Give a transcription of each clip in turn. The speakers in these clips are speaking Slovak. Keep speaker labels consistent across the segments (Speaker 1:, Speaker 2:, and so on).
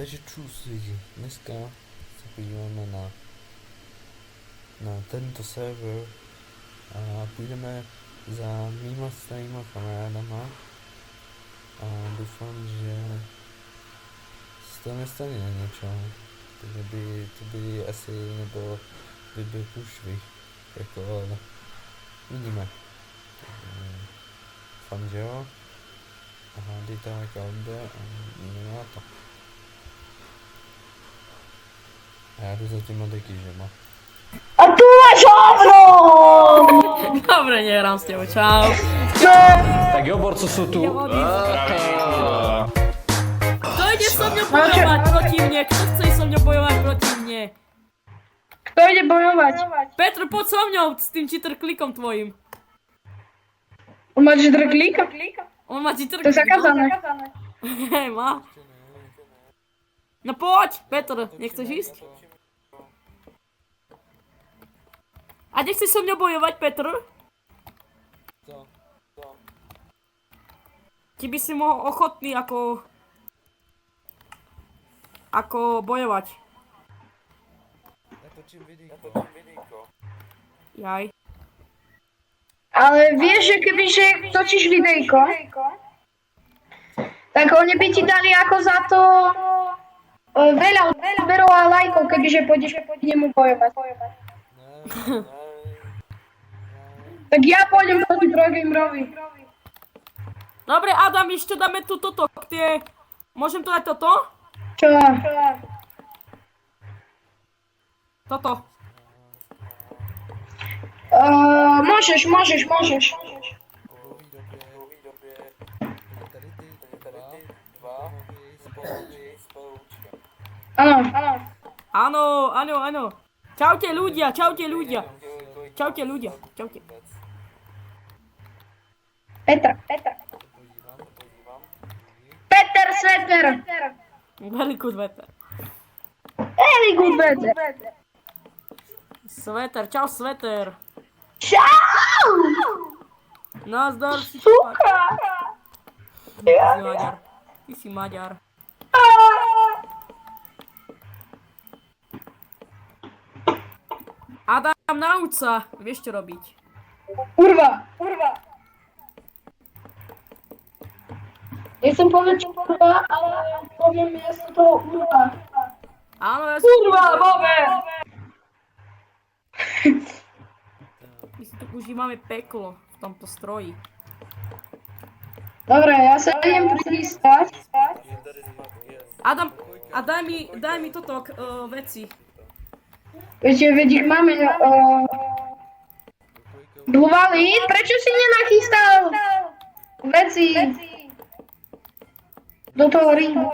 Speaker 1: Takže čus lidi, dneska se podíváme na tento server a půjdeme za mýma starýma kamarádama a doufám, že se to nestane něčeho, to by asi nebo by byl průšvih, jako vidíme. Doufám, že jo. Aha, dejte kalendar a jdeme na to. A já jdu za těma dekyžema.
Speaker 2: A tu máš hovno!
Speaker 3: Dobre, nehrám s tebou, čau.
Speaker 4: Tak jo, borco sú tu.
Speaker 3: Kto ide so mňou bojovať proti mne? Kto chce so mňou bojovať proti mne?
Speaker 2: Kto ide bojovať?
Speaker 3: Petr, poď so mňou s tým cheater klikom tvojim.
Speaker 2: On má drglíka?
Speaker 3: On má cheater
Speaker 2: To je
Speaker 3: klik,
Speaker 2: zakázané.
Speaker 3: Hej, má. No poď, Petr, nechceš ísť? A nechceš so mňou bojovať, Petr? Ti by si mohol ochotný ako bojovať.
Speaker 1: Natočím videjko.
Speaker 3: Jaj.
Speaker 2: Ale vieš, že kebyže točíš videjko, tak oni by ti dali ako za to veľa odberov a lajkov, kebyže pôjdeš k nemu bojovať. Tak ja pôjdem proti Progamerovi.
Speaker 3: Dobre, Adam, ešte dáme tu toto, tie... Môžem to dať toto?
Speaker 2: Čo?
Speaker 3: Toto.
Speaker 2: Môžeš.
Speaker 3: Áno. Čaute ľudia.
Speaker 2: Peter Sveter.
Speaker 3: Very good weather.
Speaker 2: Very good weather.
Speaker 3: Sveter, čau Sveter.
Speaker 2: Čau!
Speaker 3: Nazdar si
Speaker 2: Suka!
Speaker 3: Ty si Maďar. Adam, nauč sa. Vieš čo robiť.
Speaker 2: Kurva! Nechcem povedať kurva, ale poviem miesto toho kurva.
Speaker 3: Áno, ja
Speaker 2: Kurva, bobe!
Speaker 3: My si tu užívame peklo v tomto stroji.
Speaker 2: Dobre, ja sa idem pristať.
Speaker 3: Adam, a daj mi toto veci.
Speaker 2: Viete, veď ich máme Dluvalid, prečo si nenachystal veci do toho ringu?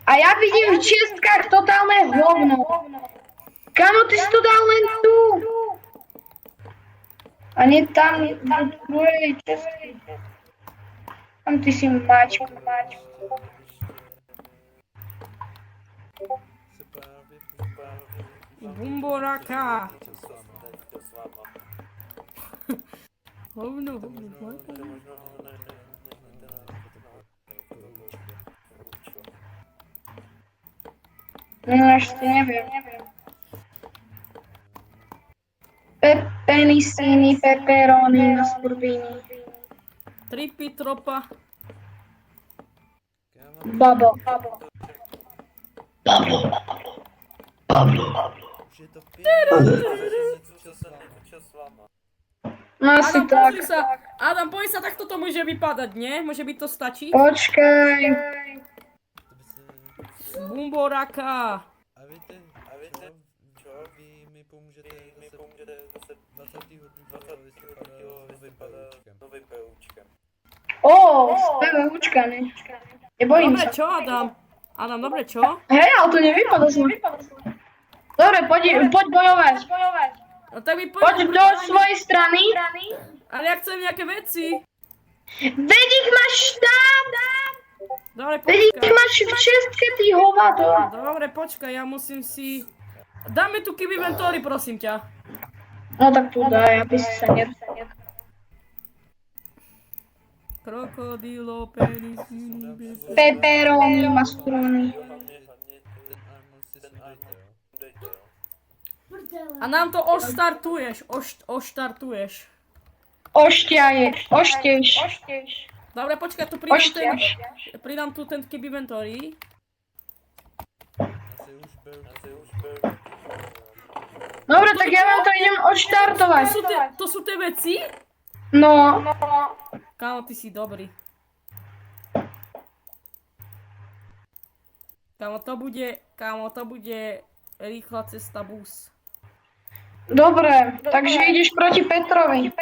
Speaker 2: A ja vidím v čiestkách totálne hovno. Kamo, ty si to dal len tu. A nie tam, v druhej čestke. Tam ty si mačku.
Speaker 3: Bumboraka. Hovno.
Speaker 2: No, ešte neviem. Penisíny, peperoni, skurbíny.
Speaker 3: Tripy, tropa.
Speaker 2: Babo. No asi
Speaker 3: Adam,
Speaker 2: tak.
Speaker 3: pozri sa. Adam, poď sa, tak toto môže vypadať, nie? Môže byť to stačí?
Speaker 2: Počkaj.
Speaker 3: Bumboraka.
Speaker 1: A víte čo? Vy mi pomůžete zase 20. novým perúčkem.
Speaker 2: S PVUčkami. Nebojím
Speaker 3: Dobre,
Speaker 2: sa.
Speaker 3: čo Adam? Adam, dobre, čo?
Speaker 2: Hej, ale to nevypadá zle. Dobre, poď bojovať.
Speaker 3: No tak mi
Speaker 2: Poď do svojej strany.
Speaker 3: Ale ja chcem nejaké veci.
Speaker 2: Veď ich máš tam.
Speaker 3: Dobre,
Speaker 2: Veď ich
Speaker 3: počkaj.
Speaker 2: máš v čestke, ty hovado.
Speaker 3: Dobre, počkaj, ja musím si... Dáme tu keby inventory, prosím ťa.
Speaker 2: No tak tu daj, aby si sa
Speaker 3: Krokodilo, penis,
Speaker 2: Pepperoni, mastroni.
Speaker 1: Hlavně ten armor si sundejte, jo.
Speaker 3: A nám to oštartuješ, oštartuješ.
Speaker 2: Oštieš.
Speaker 3: Dobre, počkaj, tu pridám tu ten keep inventory.
Speaker 1: Asi už byl.
Speaker 2: Dobre, tak ja vám to idem odštartovať.
Speaker 3: To sú tie veci?
Speaker 2: No.
Speaker 3: Kámo, ty si dobrý. Kámo, to bude rýchla cesta bus.
Speaker 2: Dobre, takže ideš proti Petrovi.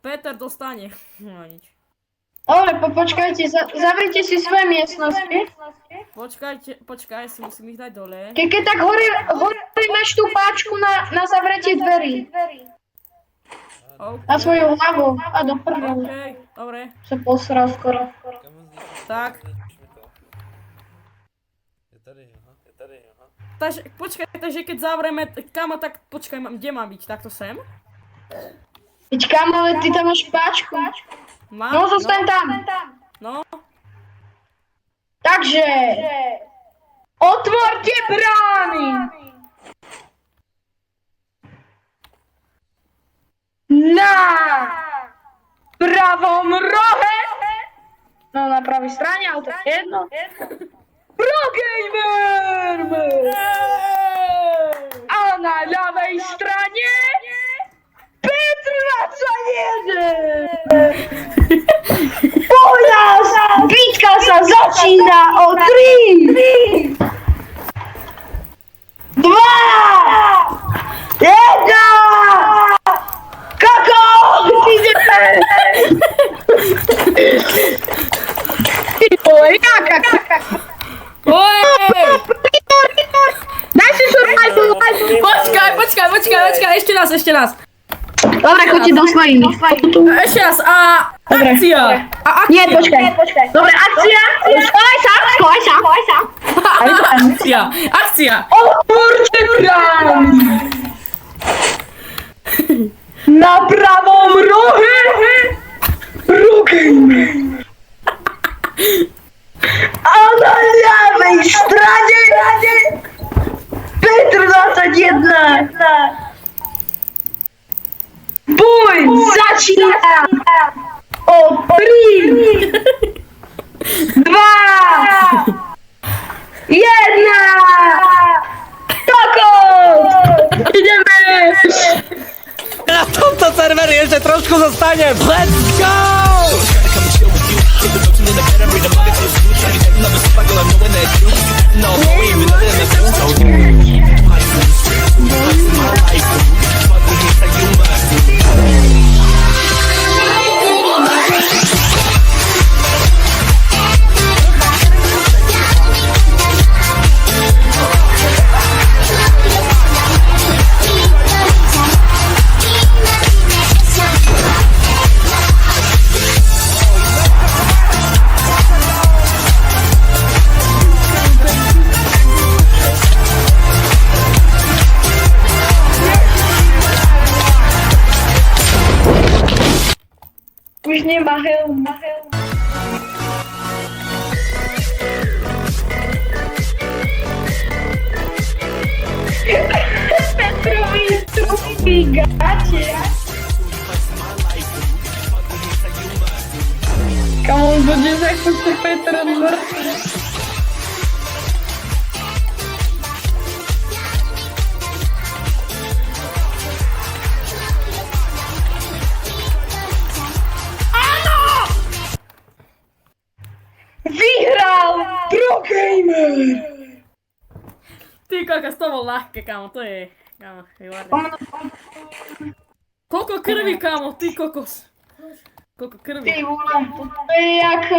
Speaker 3: Peter dostane. No nič.
Speaker 2: Dobre, počkajte, zavrite si svoje miestnosti.
Speaker 3: Počkaj, si musím ich dať dole.
Speaker 2: Keď tak hore máš tú páčku na zavretie dverí.
Speaker 3: Okay.
Speaker 2: Na svoju hlavu. A do prdele.
Speaker 3: OK, dobre.
Speaker 2: Sa posral skoro.
Speaker 3: Tak.
Speaker 1: Je tady, aha.
Speaker 3: Takže, počkaj, takže keď zavreme, kámo, tak počkaj, kde mám byť? Takto sem?
Speaker 2: Veď kámo, ale ty tam máš páčku.
Speaker 3: Mám?
Speaker 2: No, zostaň tam.
Speaker 3: No.
Speaker 2: Takže, otvorte brány. Na pravom rohe. No, na pravej strane, ale to je jedno. Pro Gamer! A na ľavej strane Petr 21! Poľaz! Bitka sa začína o 3! 2! 1! Kako! Ideme! Ty vole, jaká kaka!
Speaker 3: Ojej!
Speaker 2: Daj si survival!
Speaker 3: Počkaj, ešte raz.
Speaker 2: Dobre, choďte do svojich.
Speaker 3: Ešte raz, a
Speaker 2: Dobre.
Speaker 3: akcia!
Speaker 2: Nie, počkaj. Dobre, akcia! Schovaj sa!
Speaker 3: Akcia!
Speaker 2: Otvorte brány! Na pravom rohe Gamer! A na ľavej strane Petr 21! Boj začína o 3, 2, 1! Kokot! Ideme!
Speaker 4: Na tomto serveri ešte trošku zostane. Let's go!
Speaker 2: Už nemá helm. Petrovi trupy gače. Kamo, bude za chvíľku Petr mŕtvy. Vyhral Pro Gamer!
Speaker 3: Ty kokos, to bol ľahké, kámo, to je... Kámo, výborné. Koľko krvi, kámo, ty kokos. Koľko krvi.
Speaker 2: Ty vole, to je jak...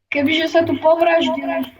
Speaker 2: Kebyže sa tu povraždili.